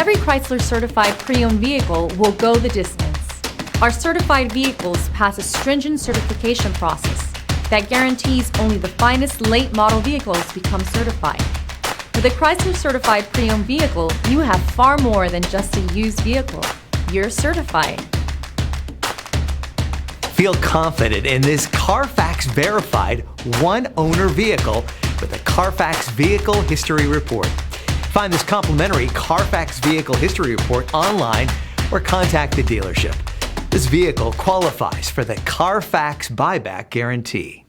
Every Chrysler certified pre-owned vehicle will go the distance. Our certified vehicles pass a stringent certification process that guarantees only the finest late model vehicles become certified. With a Chrysler certified pre-owned vehicle, you have far more than just a used vehicle. You're certified. Feel confident in this Carfax verified one-owner vehicle with a Carfax Vehicle History Report. Find this complimentary Carfax Vehicle History Report online or contact the dealership. This vehicle qualifies for the Carfax Buyback Guarantee.